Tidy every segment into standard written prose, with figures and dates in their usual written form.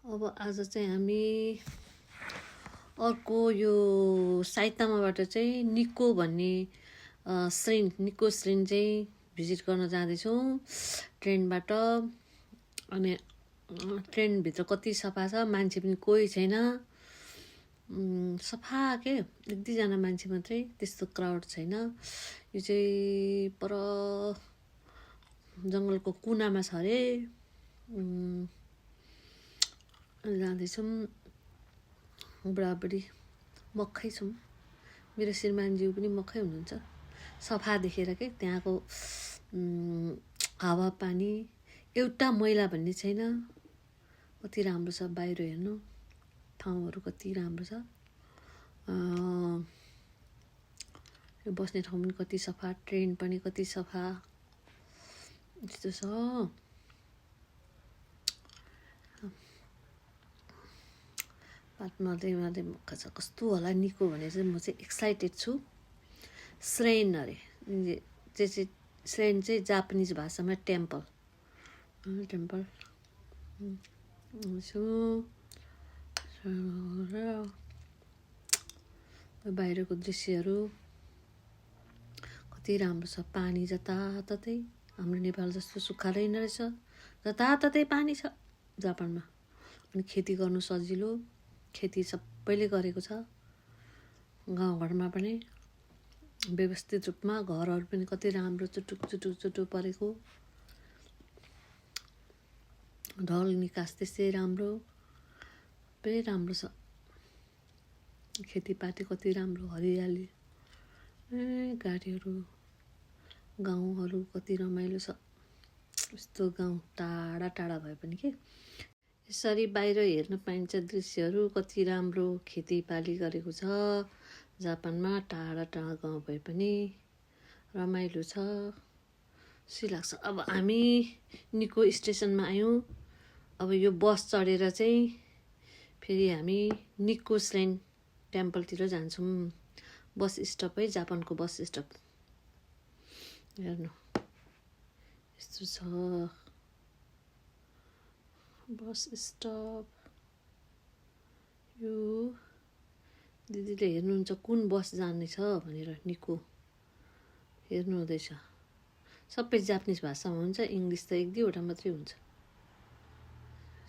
अब आज चाहिँ हामी अर्को यो साइतामाबाट चाहिँ निको भन्ने श्रेण निको श्रेण चाहिँ भिजिट गर्न जाँदैछौँ ट्रेनबाट। अनि ट्रेनभित्र कति सफा छ, मान्छे पनि कोही छैन, सफा के एक दुईजना मान्छे मात्रै, त्यस्तो क्राउड छैन। यो चाहिँ पर जङ्गलको कुनामा छ अरे। जाँदैछौँ, बुढाबुढी मक्खै छौँ, मेरो श्रीमानज्यू पनि मक्खै हुनुहुन्छ सफा देखेर के। त्यहाँको हावापानी एउटा मैला भन्ने छैन, कति राम्रो छ। बाहिर हेर्नु ठाउँहरू कति राम्रो छ। यो बस्ने ठाउँ पनि कति सफा, ट्रेन पनि कति सफा, यस्तो छ। बात मार्दै मार्दै मक्का छ, कस्तो होला निको भनेर चाहिँ म चाहिँ एक्साइटेड छु। श्रेन अरे, चाहिँ श्रेन चाहिँ जापानिज भाषामा टेम्पल टेम्पल छु। बाहिरको दृश्यहरू कति राम्रो छ। पानी जताततै, हाम्रो नेपाल जस्तो सुक्खा रहेन रहेछ, जताततै पानी छ जापानमा। अनि खेती गर्नु सजिलो, खेती सबैले गरेको छ, गाउँघरमा पनि व्यवस्थित रूपमा। घरहरू पनि कति राम्रो, चुटुक चुटुक चुटुक परेको, ढल निकास त्यसै राम्रो, सबै राम्रो छ। खेतीपाती कति राम्रो, हरियाली, गाडीहरू, गाउँहरू कति रमाइलो छ। यस्तो गाउँ टाढा टाढा भए पनि के यसरी बाहिर हेर्न पाइन्छ दृश्यहरू, कति राम्रो खेतीपाती गरेको छ जापानमा। टाढा टाढा गाउँ भए पनि रमाइलो छ, खुसी लाग्छ। अब हामी निको स्टेसनमा आयौँ। अब यो बस चढेर चाहिँ फेरि हामी निको श्रेन टेम्पलतिर जान्छौँ। बस स्टप है, जापानको बस स्टप। हेर्नु यस्तो छ बस स्टप। यो दिदीले हेर्नुहुन्छ कुन बस जाने छ भनेर, निको हेर्नु हुँदैछ। सबै जापानिज भाषामा हुन्छ, इङ्ग्लिस त एक दुईवटा मात्रै हुन्छ।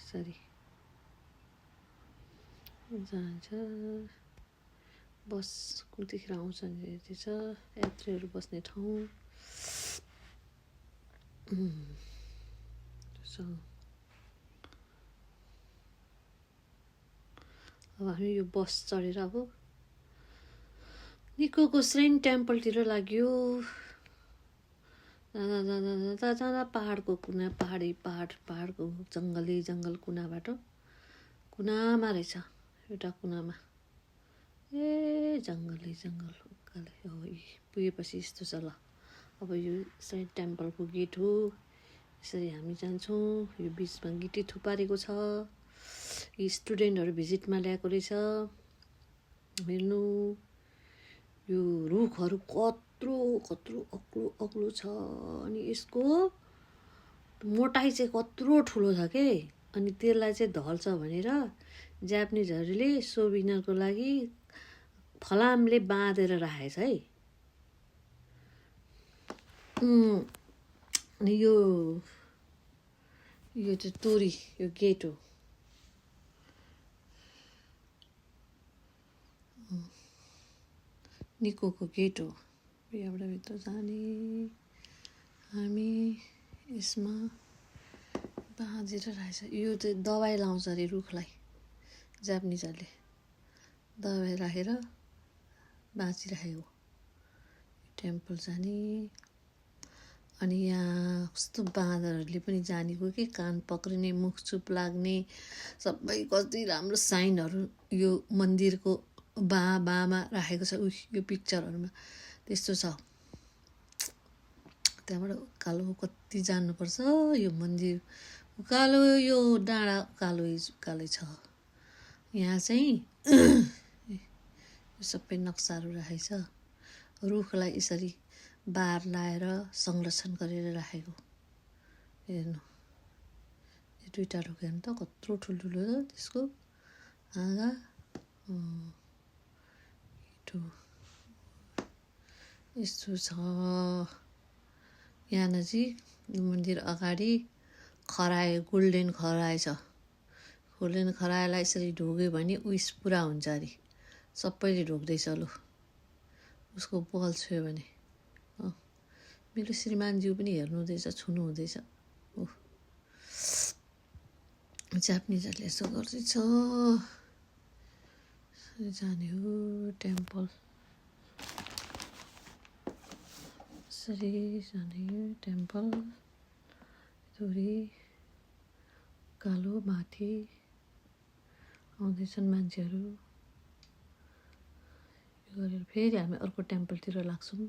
सरी जान्छ बस, कुनतिखेर आउँछ हेर्दैछ। यात्रीहरू बस्ने ठाउँ अब हामी यो बस चढेर अब निकोको श्रेन टेम्पलतिर लाग्यो। जाँदा जाँदा जाँदा जाँदा पहाडको कुना, पहाडको जङ्गल कुनाबाट, कुनामा रहेछ एउटा कुनामा, जङ्गलै जङ्गल उकालै हो। पुगेपछि यस्तो छ। ल अब यो श्रेन टेम्पलको गेट हो, यसरी हामी जान्छौँ। यो बिचमा गिटी थुपारेको छ, यी स्टुडेन्टहरू भिजिटमा ल्याएको रहेछ। हेर्नु यो रुखहरू कत्रो कत्रो अग्लो अग्लो छ, अनि यसको मोटाइ चाहिँ कत्रो ठुलो छ के। अनि त्यसलाई चाहिँ ढल्छ भनेर जापानिजहरूले सोभिनरको लागि फलामले बाँधेर राखेछ है। अनि यो चाहिँ तोरी, यो गेट हो। निकोको गेट हो। यहाँबाट भित्र जाने हामी, यसमा बाँधेर रहेछ। यो चाहिँ दबाई लाउँछ अरे रुखलाई, जापानिजहरूले दबाई राखेर बाँचिराखेको। टेम्पल जाने, अनि यहाँ कस्तो बाँदरहरूले पनि जानेको कि, कान पक्रिने, मुख चुप लाग्ने, सबै कति राम्रो साइनहरू यो मन्दिरको बामा राखेको छ। यो पिक्चरहरूमा त्यस्तो छ। त्यहाँबाट उकालो कति जानुपर्छ, यो मन्दिर उकालो, यो डाँडा उकालै छ। यहाँ चाहिँ सबै नक्साहरू राखेको छ, रुखलाई यसरी बार लाएर संरक्षण गरेर राखेको। हेर्नु त्यो दुईटा रुख हेर्नु त कत्रो ठुल्ठुलो छ त्यसको हाँगा यस्तो छ। यहाँ नजिक मन्दिर अगाडि खरायो गोल्डेन खरायो छ। गोल्डेन खरायोलाई यसरी ढोग्यो भने विस पुरा हुन्छ अरे। सबैले ढोग्दैछ लु उसको बल छुयो भने। मेरो श्रीमानज्यू पनि हेर्नु हुँदैछ छुनु हुँदैछ। जापानिजहरूले यसो गर्दैछ। जाने हो टेम्पल यसरी जाने टेम्पल थोरै कालो माथि आउँदैछन् मान्छेहरू। यो गरेर फेरि हामी अर्को टेम्पलतिर लाग्छौँ।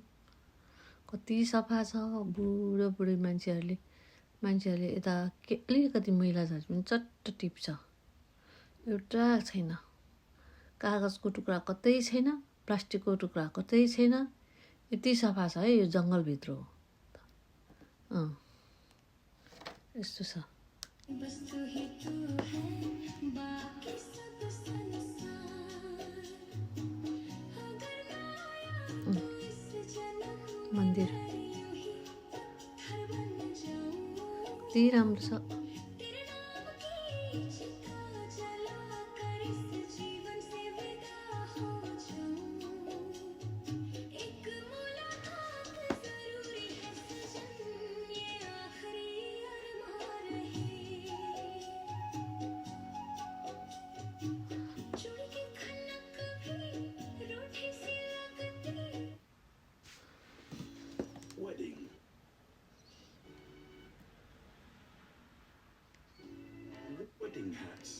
कति सफा छ। बुढो बुढी मान्छेहरूले यता अलिकति मैला छ भने चट्ट टिप्छ। एउटा छैन कागजको टुक्रा कतै छैन, प्लास्टिकको टुक्रा कतै छैन। यति सफा छ है यो जङ्गलभित्र हो। यस्तो छ। मन्दिर कति राम्रो छ। Wedding hats.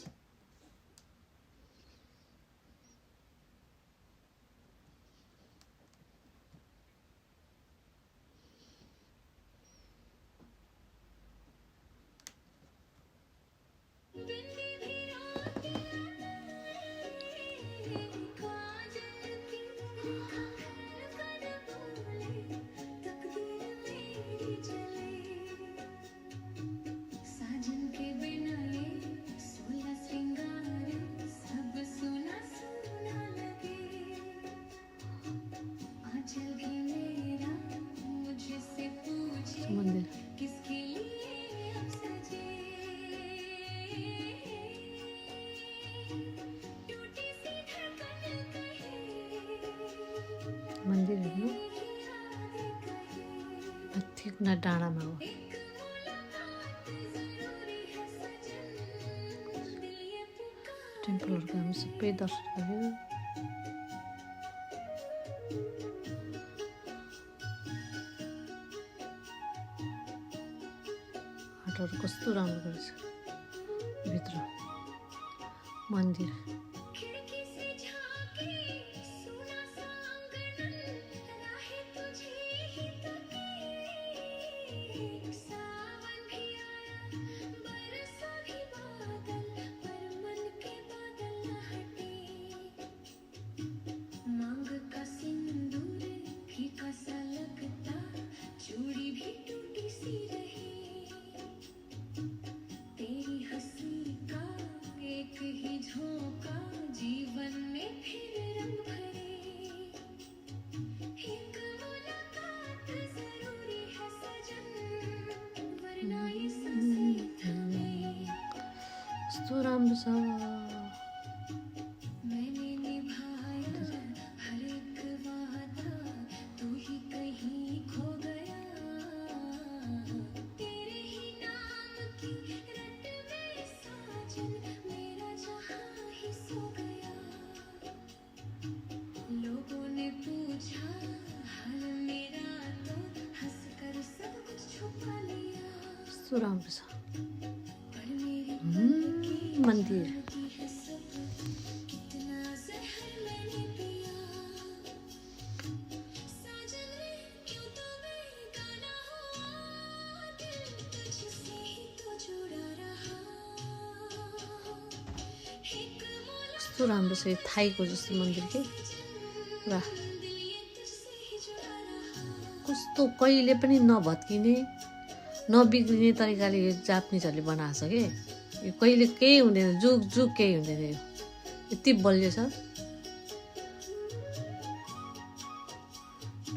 मन्दिर मन्दिर हेर्नु माथि कुना डाँडामा हो। टेम्पलहरूको हामी सबै दर्शन गर्यो। हाटहरू कस्तो राम्रो गरेछ भित्र मन्दिर। कस्तो राम्रो छ। कस्तो राम्रो छ मन्दिर। कस्तो राम्रो छ यो थाईको जस्तो मन्दिर के पुरा कस्तो कहिले पनि नभत्किने नबिग्रिने तरिकाले यो जापानिजहरूले बनाएको छ के। यो कहिले केही हुँदैन, जुग जुग केही हुँदैन। यो यति बलियो छ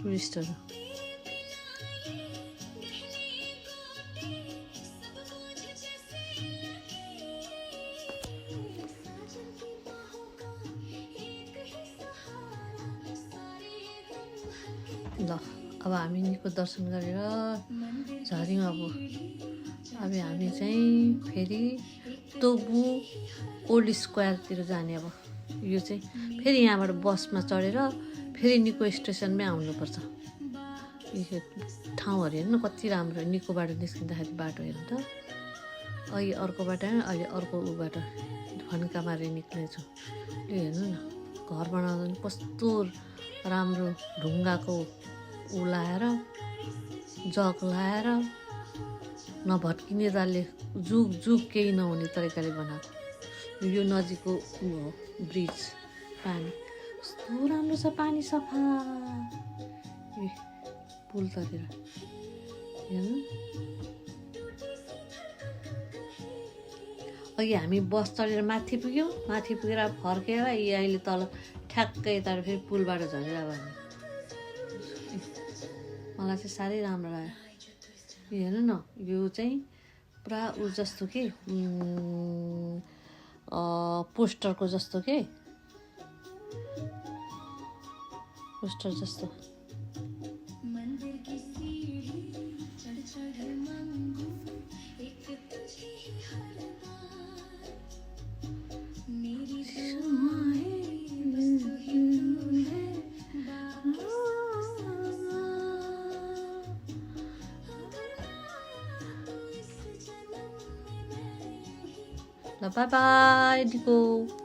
टुरिस्टहरू। ल अब हामी निको दर्शन गरेर झऱ्यौँ। अब हामी चाहिँ फेरि तोबु ओल्ड स्क्वायरतिर जाने। अब यो चाहिँ फेरि यहाँबाट बसमा चढेर फेरि निको स्टेसनमै आउनुपर्छ। यो ठाउँहरू हेर्नु कति राम्रो, निकोबाट निस्किँदाखेरि बाटो हेर्नु त। अहिले अर्को बाटो अहिले अर्को ऊबाट फन्का मारेर निक्लेछु। यो हेर्नु न, घर बनाउँदा पनि कस्तो राम्रो ढुङ्गाको ऊ लाएर जग लाएर नभत्किने तालले जुग जुग केही नहुने तरिकाले बनाएको। यो नजिकको ऊ हो ब्रिज। पानी कस्तो राम्रो छ, पानी सफा। ए पुल तरेर हेर्नु। अघि हामी बस चढेर माथि पुग्यौँ, माथि पुगेर फर्केर अहिले तल ठ्याक्कै यता फेरि पुलबाट झरेर अब हामी। मलाई चाहिँ साह्रै राम्रो लाग्यो। यो हेर्नु न, यो चाहिँ पुरा ऊ जस्तो के पोस्टरको जस्तो के, पोस्टर जस्तो। Bye bye, Nico.